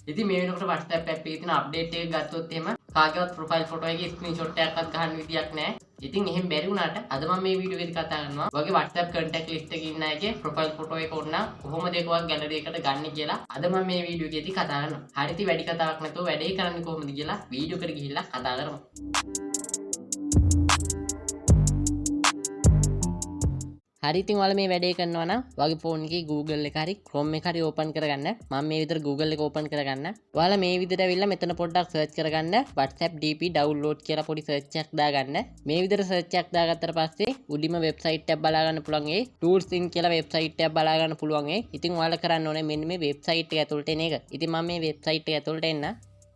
ඉතින් මේ වෙනකොට WhatsApp app එකේ තියෙන අප්ඩේට් එක ගත්තොත් එහෙම කාගේවත් ප්‍රොෆයිල් ෆොටෝ එකේ ස්ක්‍රීන්ෂොට් එකක්වත් ගන්න විදියක් නැහැ. ඉතින් එහෙම බැරි වුණාට අද මම මේ වීඩියෝ එකේදී කතා කරනවා ඔයගේ WhatsApp contact list එකේ ඉන්න අයගේ ප්‍රොෆයිල් ෆොටෝ එක ඕන නම් කොහොමද ඒක ඔයගේ ගැලරි එකට ගන්න කියලා අද මම මේ වීඩියෝ එකේදී කතා කරනවා. හරි ඉතින් වැඩි කතාවක් නැතුව වැඩේ කරන්නේ කොහොමද කියලා වීඩියෝ එකට ගිහිල්ලා කතා කරමු. හරි ඉතින් ඔයාලා මේ වැඩේ කරනවා නම් ඔයාගේ ෆෝන් එකේ Google එක හරි Chrome එක හරි ඕපන් කරගන්න. මම මේ විතර Google එක ඕපන් කරගන්න. ඔයාලා මේ විදිහට ඇවිල්ලා මෙතන පොඩ්ඩක් සර්ච් කරගන්න WhatsApp DP download කියලා පොඩි සර්ච් එකක් දාගන්න. මේ විදිහට සර්ච් එකක් දාගත්තට පස්සේ උඩින්ම වෙබ්සයිට් එකක් බලා ගන්න පුළුවන්. ඒ tools in කියලා වෙබ්සයිට් එකක් බලා ගන්න පුළුවන්. ඉතින් ඔයාලා කරන්න ඕනේ මෙන්න මේ වෙබ්සයිට් එක ඇතුළට එන එක. ඉතින් මම මේ වෙබ්සයිට් එක ඇතුළට එන්න.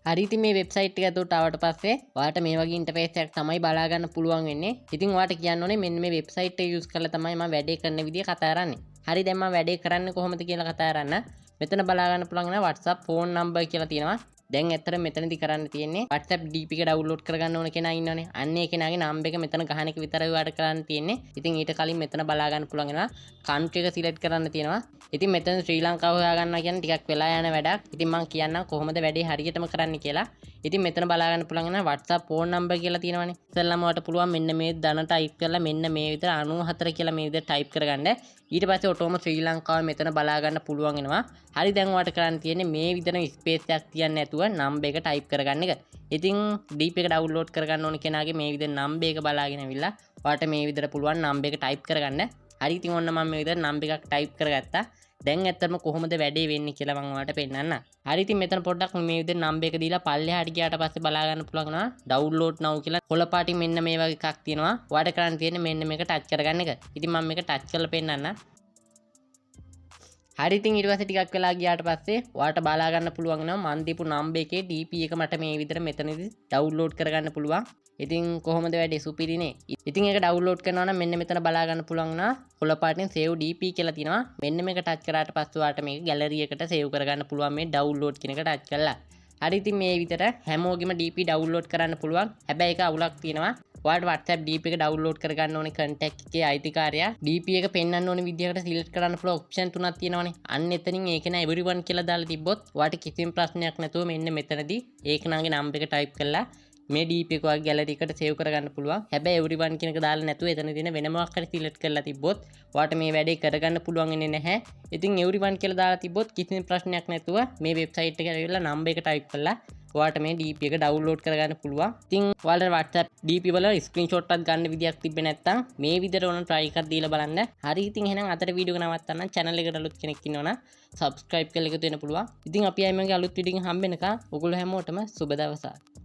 හරි ඉතින් මේ වෙබ්සයිට් එක ඇතුළට ආවට පස්සේ ඔයාලට මේ වගේ ඉන්ටර්ෆේස් එකක් තමයි බලා ගන්න පුළුවන් වෙන්නේ. ඉතින් ඔයාලට කියන්න ඕනේ මෙන්න මේ වෙබ්සයිට් එක යූස් කරලා තමයි මම වැඩේ කරන විදිය කතා කරන්නේ. හරි දැන් මම වැඩේ කරන්නේ කොහොමද කියලා කතා කරන්න. මෙතන බලා ගන්න පුළුවන් වෙන WhatsApp phone number කියලා තියෙනවා. දැන් ඇත්තට මෙතනදි කරන්න තියෙන්නේ WhatsApp DP එක ඩවුන්ලෝඩ් කරගන්න ඕන කෙනා ඉන්නවනේ. අන්න ඒ කෙනාගේ නම්බර් එක මෙතන ගහන එක විතරයි ඔයාලට කරන්න තියෙන්නේ. ඉතින් ඊට කලින් මෙතන බලා ගන්න පුළුවන් වෙනවා. කන්ට්‍රි එක සිලෙක්ට් කරන්න තියෙනවා. ඉතින් මෙතන ශ්‍රී ලංකාව හොයාගන්නවා කියන්නේ ටිකක් වෙලා යන වැඩක්. ඉතින් මම කියන්නම් කොහොමද වැඩේ හරියටම කරන්න කියලා. ඉතින් මෙතන බලා ගන්න පුළුවන් වෙනවා WhatsApp phone number කියලා තියෙනවනේ. ඉතින්ලම ඔයාලට පුළුවන් මෙන්න මේ දන ටයිප් කරලා මෙන්න මේ විතර 94 කියලා මේ විදිහට ටයිප් කරගන්න. ඊට පස්සේ ඔටෝම ශ්‍රී ලංකාව මෙතන බලා ගන්න පුළුවන් වෙනවා. හරි දැන් ඔයාලට කරන්න තියෙන්නේ මේ විදිහට ස්පේස් එකක් තියන්නේ නැතුව නම්බර් එක ටයිප් කරගන්න එක. ඉතින් DP එක ඩවුන්ලෝඩ් කරගන්න ඕන කෙනාගේ මේ විදිහට නම්බර් එක බලාගෙන ඇවිල්ලා ඔයාලට මේ විදිහට පුළුවන් නම්බර් එක ටයිප් කරගන්න. හරි ඉතින් ඔන්න මම මේ විදිහට නම්බර් එකක් ටයිප් කරගත්තා. දැන් ඇත්තටම කොහොමද වැඩේ වෙන්නේ කියලා මම ඔයාලට පෙන්නන්න. හරි ඉතින් මෙතන පොඩ්ඩක් මේ විදිහට නම්බර් එක දීලා පල්ලෙහාට ගියාට පස්සේ බලා ගන්න පුළුවන් වෙනවා ඩවුන්ලෝඩ් now කියලා කොළ පාටින් මෙන්න මේ වගේ එකක් තියෙනවා. ඔයාලට කරන්න තියෙන්නේ මෙන්න මේක ටච් කරගන්න එක. ඉතින් මම මේක ටච් කරලා පෙන්නන්න. හරි ඉතින් ඊට පස්සේ ටිකක් වෙලා ගියාට පස්සේ ඔයාලට බලා ගන්න පුළුවන් වෙනවා මන් දීපු නම්බර් එකේ DP එක මට මේ විදිහට මෙතනදී ඩවුන්ලෝඩ් කරගන්න පුළුවන්. ඉතින් කොහොමද වැඩේ සුපිරිනේ. ඉතින් ඒක ඩවුන්ලෝඩ් කරනවා නම් මෙන්න මෙතන බලා ගන්න පුළුවන් නා කොළ පාටින් save DP කියලා තියෙනවා. මෙන්න මේක ටච් කරාට පස්සේ ඔයාලට මේක ගැලරි එකට save කරගන්න පුළුවන් මේ ඩවුන්ලෝඩ් කියන එක ටච් කරලා. හරි ඉතින් මේ විදිහට හැමෝගෙම DP ඩවුන්ලෝඩ් කරන්න පුළුවන්. හැබැයි ඒක අවුලක් තියෙනවා. ඔයාලට WhatsApp DP එක ඩවුන්ලෝඩ් කරගන්න ඕනේ contact එකේ අයිතිකාරයා DP එක පෙන්වන්න ඕනේ විදිහකට සිලෙක්ට් කරන්න පුළුවන් ඔප්ෂන් තුනක් තියෙනවානේ. අන්න එතනින් ඒක නා everyone කියලා දාලා තිබ්බොත් ඔයාලට කිසිම ප්‍රශ්නයක් නැතුව මෙන්න මෙතනදී ඒක නාගේ නම්බර් එක ටයිප් කරලා මේ DP එක ඔයාගේ ගැලරි එකට සේව් කරගන්න පුළුවන්. හැබැයි everyone කියන එක දාලා නැතුව එතන තියෙන වෙන මොකක් හරි සිලෙක්ට් කරලා තිබ්බොත් ඔයාලට මේ වැඩේ කරගන්න පුළුවන් වෙන්නේ නැහැ. ඉතින් everyone කියලා දාලා තිබ්බොත් කිසිම ප්‍රශ්නයක් නැතුව මේ වෙබ්සයිට් එකට ඇවිල්ලා නම්බර් එක ටයිප් කරලා ඔයාලට මේ DP එක ඩවුන්ලෝඩ් කරගන්න පුළුවන්. ඉතින් ඔයාලට WhatsApp DP වල ස්ක්‍රීන්ෂොට් එකක් ගන්න විදියක් තිබ්බේ නැත්නම් මේ විදිහට ඕන try එකක් දීලා බලන්න. හරි ඉතින් එහෙනම් අතට වීඩියෝ එක නවත්තන්න channel එකට අලුත් කෙනෙක් ඉන්නවනම් subscribe කරලා එකතු වෙන්න පුළුවන්. ඉතින් අපි ආයෙත් මගේ අලුත් වීඩියෝ එකකින් හම්බ වෙනකම් ඔයගොල්ලෝ හැමෝටම සුබ දවසක්.